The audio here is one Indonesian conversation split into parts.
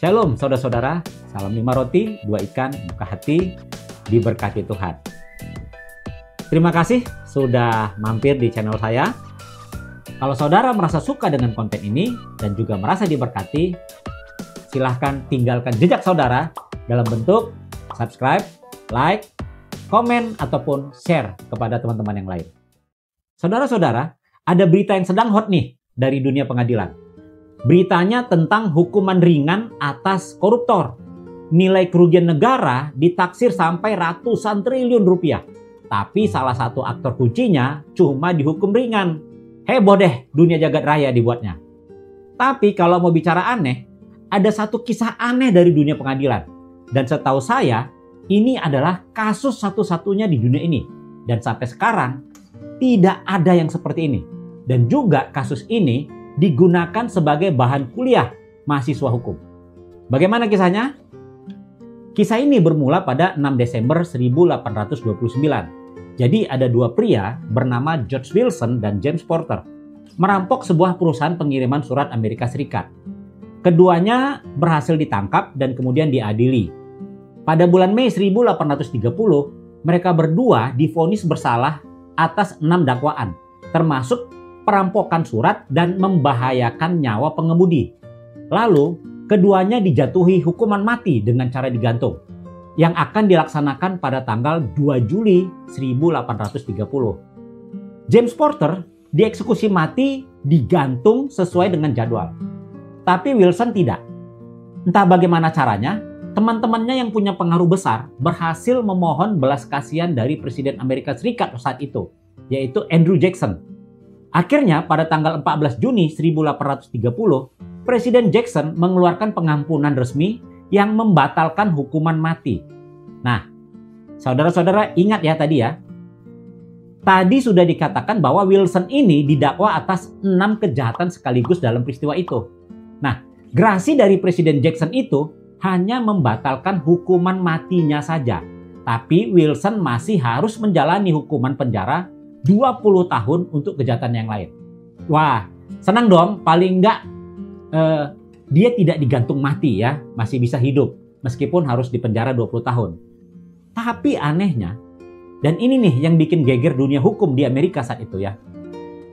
Shalom saudara-saudara, salam 5 roti, 2 ikan, buka hati, diberkati Tuhan. Terima kasih sudah mampir di channel saya. Kalau saudara merasa suka dengan konten ini dan juga merasa diberkati, silahkan tinggalkan jejak saudara dalam bentuk subscribe, like, komen, ataupun share kepada teman-teman yang lain. Saudara-saudara, ada berita yang sedang hot nih dari dunia pengadilan. Beritanya tentang hukuman ringan atas koruptor. Nilai kerugian negara ditaksir sampai ratusan triliun rupiah. Tapi salah satu aktor kuncinya cuma dihukum ringan. Heboh deh dunia jagat raya dibuatnya. Tapi kalau mau bicara aneh, ada satu kisah aneh dari dunia pengadilan. Dan setahu saya, ini adalah kasus satu-satunya di dunia ini. Dan sampai sekarang, tidak ada yang seperti ini. Dan juga kasus ini digunakan sebagai bahan kuliah mahasiswa hukum. Bagaimana kisahnya? Kisah ini bermula pada 6 Desember 1829. Jadi ada dua pria bernama George Wilson dan James Porter merampok sebuah perusahaan pengiriman surat Amerika Serikat. Keduanya berhasil ditangkap dan kemudian diadili. Pada bulan Mei 1830, mereka berdua divonis bersalah atas 6 dakwaan, termasuk perampokan surat dan membahayakan nyawa pengemudi. Lalu, keduanya dijatuhi hukuman mati dengan cara digantung yang akan dilaksanakan pada tanggal 2 Juli 1830. James Porter dieksekusi mati digantung sesuai dengan jadwal. Tapi Wilson tidak. Entah bagaimana caranya, teman-temannya yang punya pengaruh besar berhasil memohon belas kasihan dari Presiden Amerika Serikat saat itu, yaitu Andrew Jackson. Akhirnya pada tanggal 14 Juni 1830, Presiden Jackson mengeluarkan pengampunan resmi yang membatalkan hukuman mati. Nah, saudara-saudara ingat ya tadi ya. Tadi sudah dikatakan bahwa Wilson ini didakwa atas 6 kejahatan sekaligus dalam peristiwa itu. Nah, gerasi dari Presiden Jackson itu hanya membatalkan hukuman matinya saja. Tapi Wilson masih harus menjalani hukuman penjara 20 tahun untuk kejahatan yang lain. Wah, senang dong, paling enggak dia tidak digantung mati ya, masih bisa hidup meskipun harus dipenjara 20 tahun. Tapi anehnya, dan ini nih yang bikin geger dunia hukum di Amerika saat itu ya.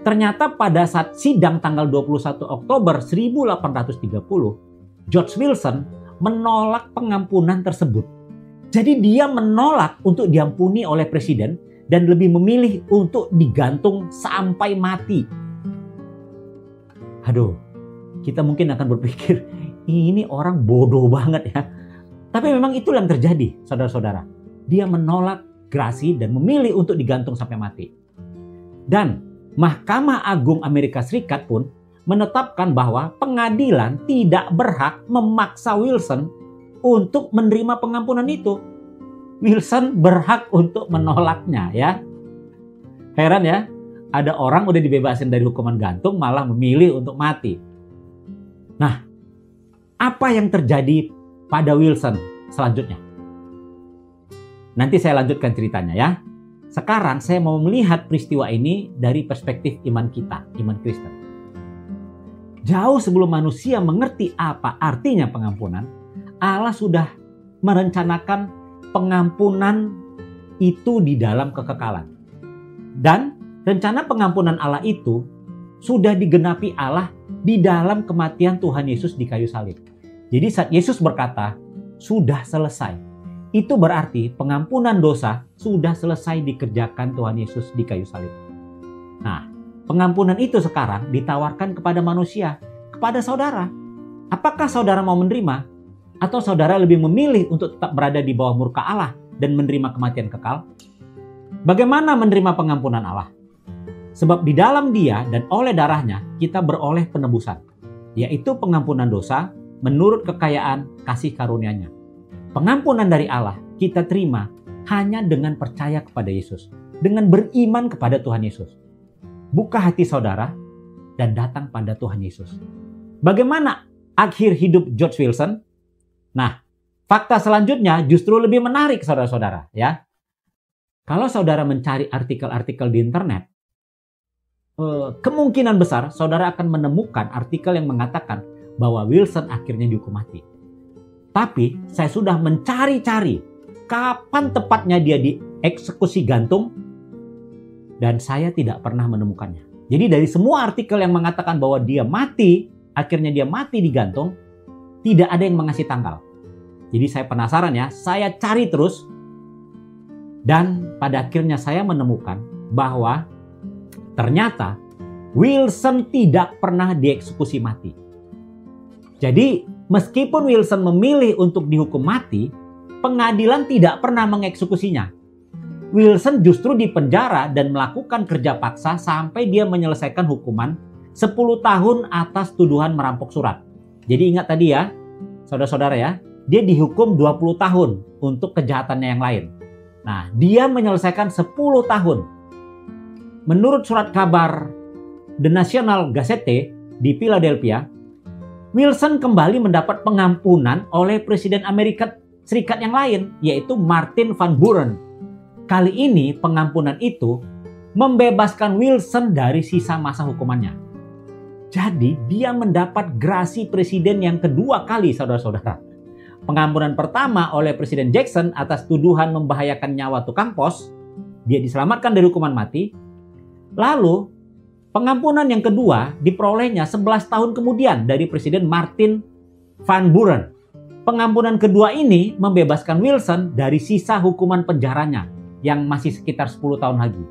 Ternyata pada saat sidang tanggal 21 Oktober 1830, George Wilson menolak pengampunan tersebut. Jadi dia menolak untuk diampuni oleh presiden dan lebih memilih untuk digantung sampai mati. Aduh, kita mungkin akan berpikir, ini orang bodoh banget ya. Tapi memang itu yang terjadi, saudara-saudara. Dia menolak gerasi dan memilih untuk digantung sampai mati. Dan Mahkamah Agung Amerika Serikat pun menetapkan bahwa pengadilan tidak berhak memaksa Wilson untuk menerima pengampunan itu. Wilson berhak untuk menolaknya ya. Heran ya, ada orang udah dibebasin dari hukuman gantung malah memilih untuk mati. Nah, apa yang terjadi pada Wilson selanjutnya? Nanti saya lanjutkan ceritanya ya. Sekarang saya mau melihat peristiwa ini dari perspektif iman kita, iman Kristen. Jauh sebelum manusia mengerti apa artinya pengampunan, Allah sudah merencanakan pengampunan itu di dalam kekekalan. Dan rencana pengampunan Allah itu sudah digenapi Allah di dalam kematian Tuhan Yesus di kayu salib. Jadi saat Yesus berkata, sudah selesai. Itu berarti pengampunan dosa sudah selesai dikerjakan Tuhan Yesus di kayu salib. Nah, pengampunan itu sekarang ditawarkan kepada manusia, kepada saudara. Apakah saudara mau menerima? Atau saudara lebih memilih untuk tetap berada di bawah murka Allah dan menerima kematian kekal? Bagaimana menerima pengampunan Allah? Sebab di dalam Dia dan oleh darahnya kita beroleh penebusan, yaitu pengampunan dosa menurut kekayaan kasih karunia-Nya. Pengampunan dari Allah kita terima hanya dengan percaya kepada Yesus, dengan beriman kepada Tuhan Yesus. Buka hati saudara dan datang pada Tuhan Yesus. Bagaimana akhir hidup George Wilson? Nah, fakta selanjutnya justru lebih menarik saudara-saudara ya. Kalau saudara mencari artikel-artikel di internet, kemungkinan besar saudara akan menemukan artikel yang mengatakan bahwa Wilson akhirnya dihukum mati. Tapi saya sudah mencari-cari kapan tepatnya dia dieksekusi gantung, dan saya tidak pernah menemukannya. Jadi dari semua artikel yang mengatakan bahwa dia mati, akhirnya dia mati digantung, tidak ada yang mengasih tanggal. Jadi saya penasaran ya, saya cari terus, dan pada akhirnya saya menemukan bahwa ternyata Wilson tidak pernah dieksekusi mati. Jadi meskipun Wilson memilih untuk dihukum mati, pengadilan tidak pernah mengeksekusinya. Wilson justru dipenjara dan melakukan kerja paksa sampai dia menyelesaikan hukuman 10 tahun atas tuduhan merampok surat. Jadi ingat tadi ya, saudara-saudara ya, dia dihukum 20 tahun untuk kejahatannya yang lain. Nah, dia menyelesaikan 10 tahun. Menurut surat kabar The National Gazette di Philadelphia, Wilson kembali mendapat pengampunan oleh Presiden Amerika Serikat yang lain, yaitu Martin Van Buren. Kali ini pengampunan itu membebaskan Wilson dari sisa masa hukumannya. Jadi dia mendapat grasi presiden yang kedua kali, saudara-saudara. Pengampunan pertama oleh Presiden Jackson atas tuduhan membahayakan nyawa tukang pos, dia diselamatkan dari hukuman mati. Lalu pengampunan yang kedua diperolehnya 11 tahun kemudian dari Presiden Martin Van Buren. Pengampunan kedua ini membebaskan Wilson dari sisa hukuman penjaranya yang masih sekitar 10 tahun lagi.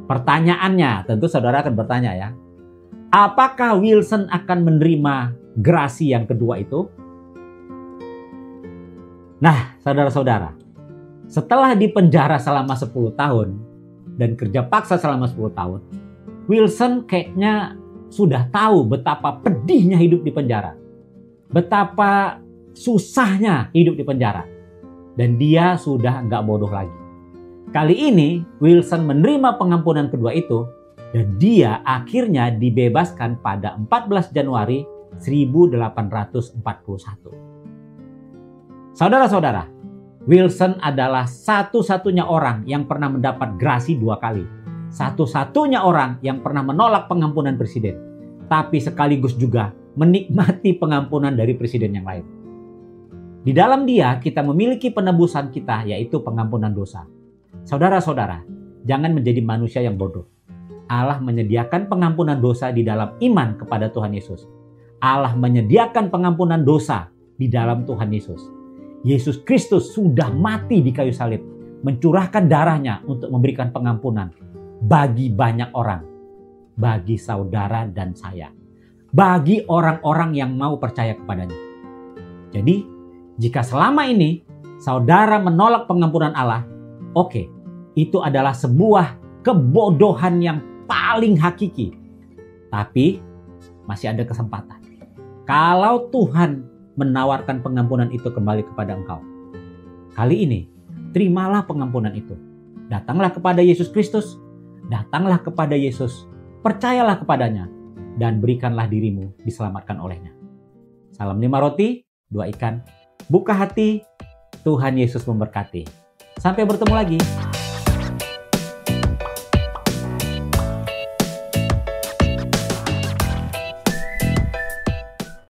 Pertanyaannya, tentu saudara akan bertanya ya, apakah Wilson akan menerima grasi yang kedua itu? Nah, saudara-saudara, setelah dipenjara selama 10 tahun dan kerja paksa selama 10 tahun, Wilson kayaknya sudah tahu betapa pedihnya hidup di penjara. Betapa susahnya hidup di penjara. Dan dia sudah nggak bodoh lagi. Kali ini Wilson menerima pengampunan kedua itu dan dia akhirnya dibebaskan pada 14 Januari 1841. Saudara-saudara, Wilson adalah satu-satunya orang yang pernah mendapat grasi 2 kali. Satu-satunya orang yang pernah menolak pengampunan presiden, tapi sekaligus juga menikmati pengampunan dari presiden yang lain. Di dalam dia kita memiliki penebusan kita, yaitu pengampunan dosa. Saudara-saudara, jangan menjadi manusia yang bodoh. Allah menyediakan pengampunan dosa di dalam iman kepada Tuhan Yesus. Allah menyediakan pengampunan dosa di dalam Tuhan Yesus. Yesus Kristus sudah mati di kayu salib, mencurahkan darahnya untuk memberikan pengampunan bagi banyak orang, bagi saudara dan saya, bagi orang-orang yang mau percaya kepadanya. Jadi, jika selama ini saudara menolak pengampunan Allah, oke, itu adalah sebuah kebodohan yang paling hakiki. Tapi masih ada kesempatan. Kalau Tuhan menawarkan pengampunan itu kembali kepada engkau, kali ini terimalah pengampunan itu. Datanglah kepada Yesus Kristus, datanglah kepada Yesus, percayalah kepadanya, dan berikanlah dirimu diselamatkan olehnya. Salam 5 roti, 2 ikan. Buka hati, Tuhan Yesus memberkati. Sampai bertemu lagi.